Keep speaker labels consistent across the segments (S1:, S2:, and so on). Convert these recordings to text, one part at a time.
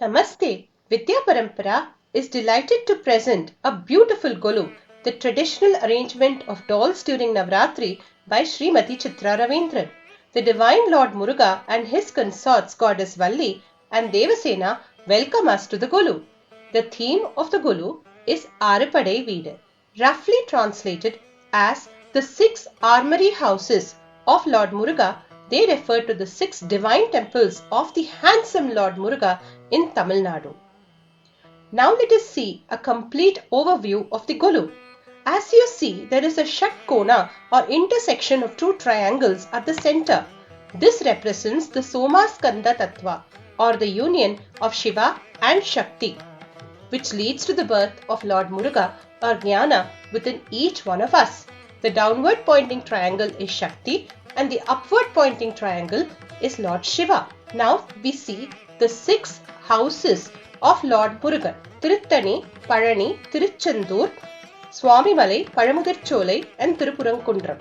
S1: Namaste. Vidya Parampara is delighted to present a beautiful Golu, the traditional arrangement of dolls during Navratri by Srimati Chitra Ravindran. The Divine Lord Muruga and his consorts goddess Valli and Devasena welcome us to the Golu. The theme of the Golu is Arupadai Veedu, roughly translated as the 6 armoury houses of Lord Muruga. They refer to the 6 divine temples of the handsome Lord Muruga in Tamil Nadu. Now let us see a complete overview of the Golu. As you see, there is a 𝗟𝗃𝗀𝗀 or intersection of 2 triangles at the center. This represents the 𝗀𝗲𝗀𝗀𝗀𝗀 or the union of Shiva and Shakti, which leads to the birth of Lord Muruga or Jnana within each one of us. The downward pointing triangle is Shakti and the upward pointing triangle is Lord Shiva. Now we see the 6 houses of Lord Murugan: Tirutthani, Palani, Tiruchendur, Swamimalai, 𝗟𝗏𝗁𝗀𝗁𝗁 and 𝗀𝗏𝗁𝗁𝗀.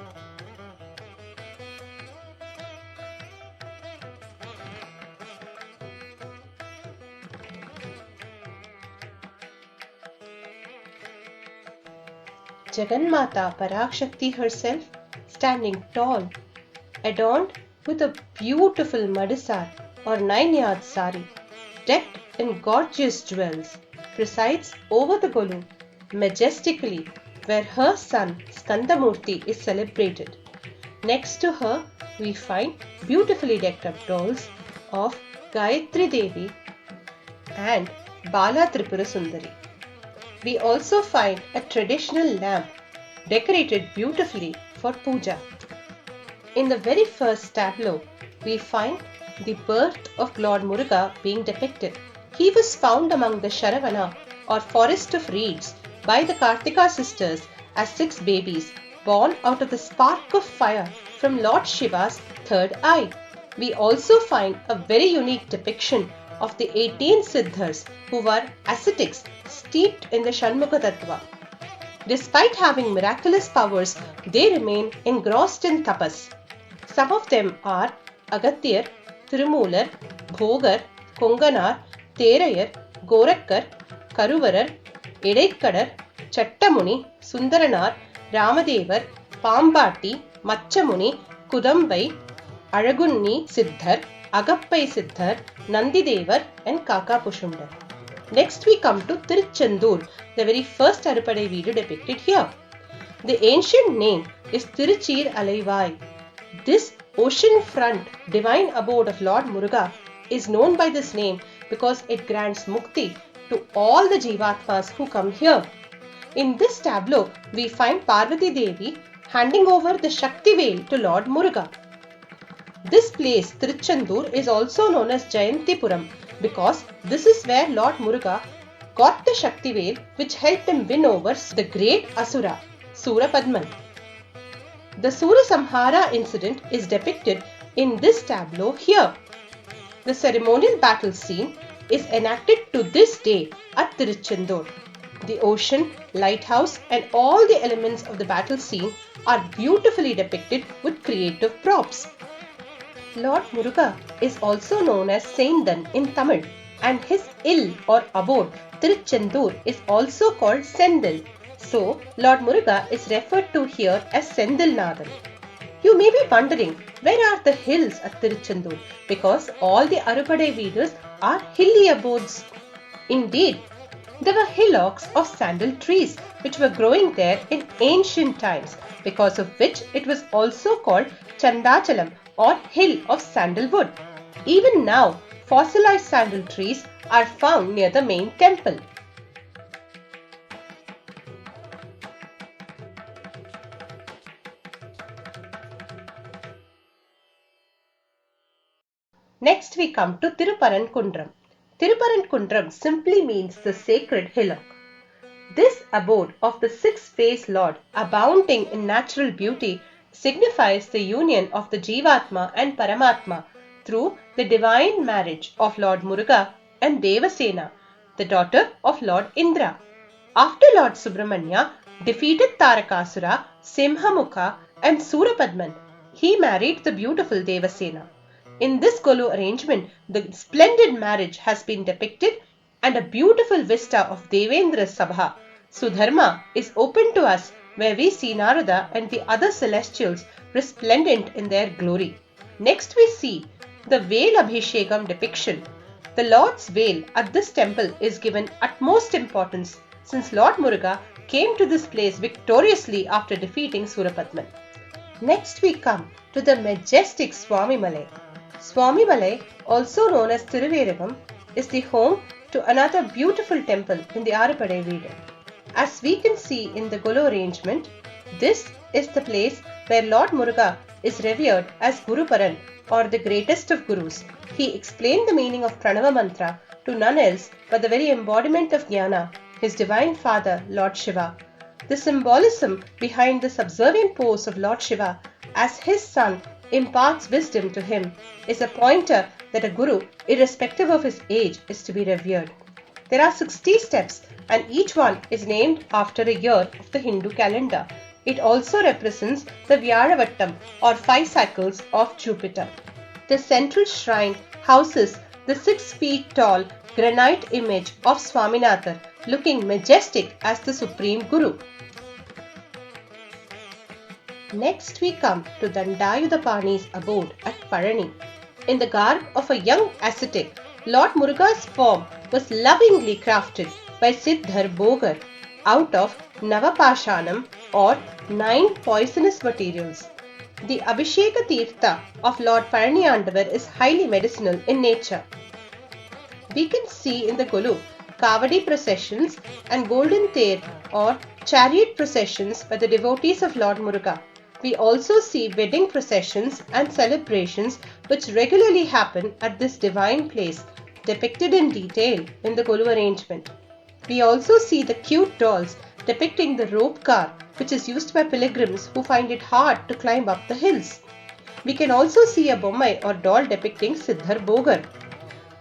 S1: Jagannatha Parakshakti herself standing tall, adorned with a beautiful madisar or 9-yard sari, decked in gorgeous jewels, presides over the Golu majestically, where her son Skandamurti is celebrated. Next to her, we find beautifully decked up dolls of Gayatri Devi and Bala Tripura Sundari. We also find a traditional lamp decorated beautifully for puja. In the very first tableau, we find the birth of Lord Muruga being depicted. He was found among the Sharavana or forest of reeds by the Kartika sisters as 6 babies born out of the spark of fire from Lord Shiva's third eye. We also find a very unique depiction of the 18 Siddhas who were ascetics steeped in the Shanmukha tattva. Despite having miraculous powers, they remain engrossed in tapas. Some of them are Agathiyar, Tirumular, Bhogar, Konganar, Therayar, Gorakkar, Karuvarar, Edaikadar, Chattamuni, Sundaranar, Ramadevar, Pambatti, Machamuni, Kudambai, Alagunni Siddhar, Agappai Siddhar, Nandidevar and Kakapushundar. Next we come to Tiruchendur, the very first Arupadai Veedu depicted here. The ancient name is 𝗡𝗃𝗁𝗁𝗁𝗁. This ocean front divine abode of Lord Muruga is known by this name because it grants mukti to all the jivatmas who come here. In this tableau, we find Parvati Devi handing over the Shakti veil to Lord Muruga. This place, Tiruchendur, is also known as Jayantipuram because this is where Lord Muruga got the Shakti veil which helped him win over the great Asura, Surapadman. The Sura Samhara incident is depicted in this tableau here. The ceremonial battle scene is enacted to this day at Tiruchendur. The ocean, lighthouse and all the elements of the battle scene are beautifully depicted with creative props. Lord Muruga is also known as Sendan in Tamil and his ill or abode Tiruchendur is also called Sendil. So, Lord Muruga is referred to here as Sendilnathan. You may be wondering, where are the hills at Tiruchendur? Because all the Arupadai Veedus are hilly abodes. Indeed, there were hillocks of sandal trees which were growing there in ancient times, because of which it was also called Chandachalam or hill of sandalwood. Even now, fossilized sandal trees are found near the main temple. Next we come to 𝗀𝗏𝗁𝗀𝗀𝗀. 𝗀𝗏𝗁𝗀𝗀𝗀 simply means the sacred hillock. This abode of the 6-faced Lord, abounding in natural beauty, signifies the union of the Jivatma and Paramatma through the divine marriage of Lord Muruga and Devasena, the daughter of Lord Indra. After Lord Subramania defeated Tarakasura, Simhamukha and Surapadman, he married the beautiful Devasena. In this Golu arrangement, the splendid marriage has been depicted and a beautiful vista of Devendra's Sabha, Sudharma, is open to us where we see Narada and the other celestials resplendent in their glory. Next we see the 𝗀𝗃𝗁𝗃𝗃𝗃 depiction. The Lord's veil at this temple is given utmost importance since Lord Muruga came to this place victoriously after defeating Surapadman. Next we come to the majestic Swamimalai. Swamimalai, also known as Thiruvairugam, is the home to another beautiful temple in the Arupadai Veedu. As we can see in the Golu arrangement, this is the place where Lord Muruga is revered as Guru Paran, or the greatest of Gurus. He explained the meaning of Pranava Mantra to none else but the very embodiment of Jnana, his divine father, Lord Shiva. The symbolism behind the subservient pose of Lord Shiva as his son imparts wisdom to him is a pointer that a Guru, irrespective of his age, is to be revered. There are 60 steps and each one is named after a year of the Hindu calendar. It also represents the 𝗀𝗃𝗁𝗃𝗃 or 5 cycles of Jupiter. The central shrine houses the 6 feet tall granite image of Swaminathan looking majestic as the Supreme Guru. Next we come to Dandayudapani's abode at Palani. In the garb of a young ascetic, Lord Muruga's form was lovingly crafted by 𝗃𝗃𝗃𝗃𝗃 out of Navapashanam or 9 poisonous materials. The Abhisheka Tirtha of Lord Palaniyandavar is highly medicinal in nature. We can see in the Golu Kavadi processions and golden Ter or chariot processions by the devotees of Lord Muruga. We also see wedding processions and celebrations which regularly happen at this divine place, depicted in detail in the Golu arrangement. We also see the cute dolls depicting the rope car which is used by pilgrims who find it hard to climb up the hills. We can also see a bommai or doll depicting 𝗃𝗃𝗃𝗃𝗃.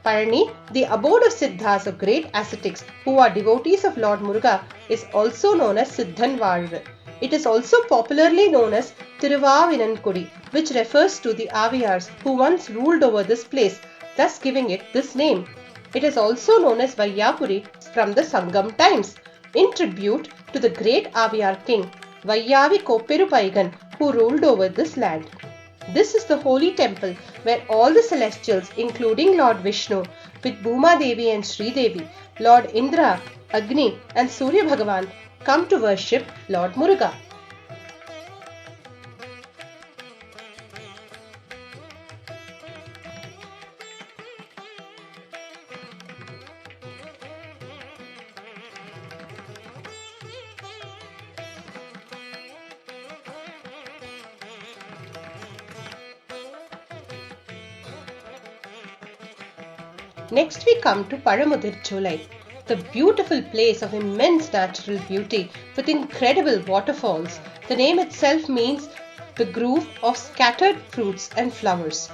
S1: Palani, the abode of Siddhas or great ascetics who are devotees of Lord Muruga, is also known as Siddhan Vazhvu. It is also popularly known as 𝗃𝗃𝗁𝗃𝗃𝗃𝗃, which refers to the Aviyars who once ruled over this place, thus giving it this name. It is also known as Vaiyapuri from the Sangam times, in tribute to the great Aviyar king 𝗀𝗃𝗃𝗃𝗃𝗃 who ruled over this land. This is the holy temple where all the celestials, including Lord Vishnu, with Bhuma Devi and Sri Devi, Lord Indra, Agni and Surya Bhagavan, come to worship Lord Muruga. Next we come to 𝗃𝗃𝗃𝗃𝗃𝗃, the beautiful place of immense natural beauty with incredible waterfalls. The name itself means the grove of scattered fruits and flowers.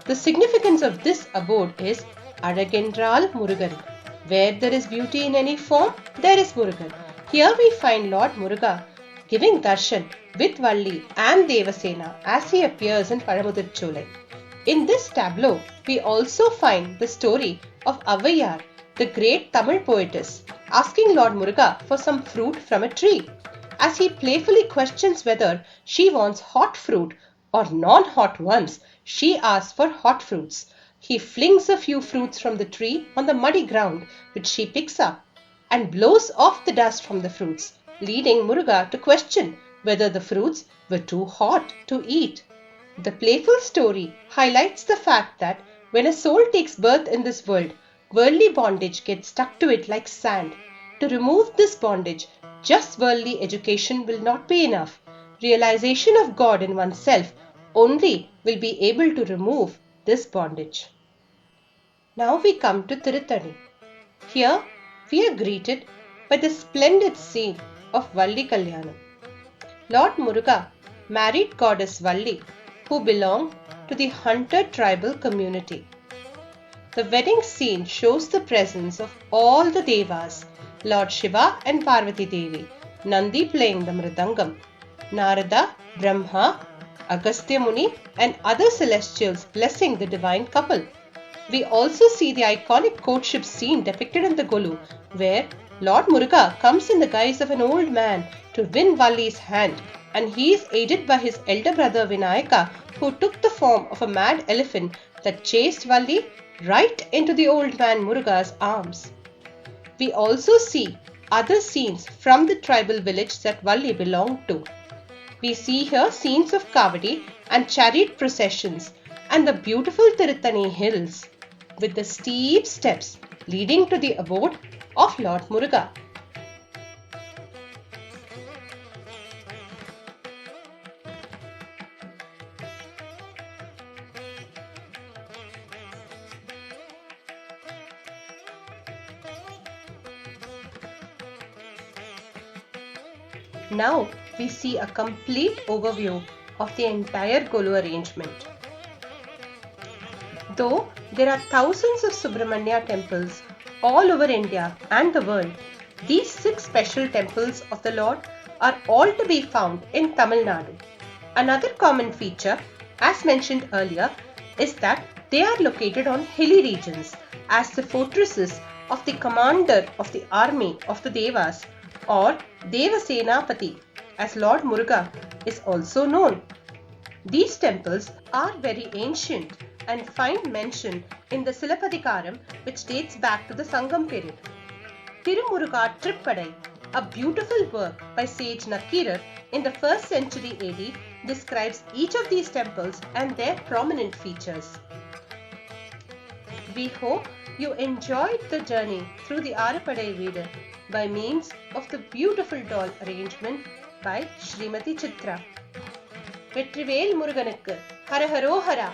S1: The significance of this abode is Azhagendraal Murugan. Where there is beauty in any form, there is Murugan. Here we find Lord Muruga giving darshan with Valli and Devasena as he appears in 𝗃𝗃𝗃𝗃𝗃. In this tableau, we also find the story of Avaiyar, the great Tamil poetess, asking Lord Muruga for some fruit from a tree. As he playfully questions whether she wants hot fruit or non-hot ones, she asks for hot fruits. He flings a few fruits from the tree on the muddy ground, which she picks up, and blows off the dust from the fruits, leading Muruga to question whether the fruits were too hot to eat. The playful story highlights the fact that when a soul takes birth in this world, worldly bondage gets stuck to it like sand. To remove this bondage, just worldly education will not be enough. Realization of God in oneself only will be able to remove this bondage. Now we come to Tirutani. Here we are greeted by the splendid scene of Valli Kalyanam. Lord Muruga married goddess Valli, who belonged to the hunter tribal community. The wedding scene shows the presence of all the Devas, Lord Shiva and Parvati Devi, Nandi playing the mridangam, Narada, Brahma Agastya Muni and other celestials blessing the divine couple. We also see the iconic courtship scene depicted in the Golu, where Lord Muruga comes in the guise of an old man to win Valli's hand, and he is aided by his elder brother Vinayaka, who took the form of a mad elephant that chased Valli right into the old man Muruga's arms. We also see other scenes from the tribal village that Valli belonged to. We see here scenes of kavadi and chariot processions and the beautiful Tiruthanai hills with the steep steps leading to the abode of Lord Muruga. Now we see a complete overview of the entire Golu arrangement. Though there are thousands of Subramania temples all over India and the world, these 6 special temples of the Lord are all to be found in Tamil Nadu. Another common feature, as mentioned earlier, is that they are located on hilly regions as the fortresses of the commander of the army of the Devas, or 𝗟𝗲𝗄𝗃, as Lord Muruga is also known. These temples are very ancient and find mention in the 𝗟𝗲𝗃𝗀𝗃, which dates back to the Sangam period. 𝗟𝗏𝗃𝗃, a beautiful work by sage Nakkirar in the 1st century AD, describes each of these temples and their prominent features. We hope you enjoyed the journey through the Arupadai Veedu by means of the beautiful doll arrangement by Srimati Chitra. Vetrivel முருகனுக்கு ஹரஹரோஹரா.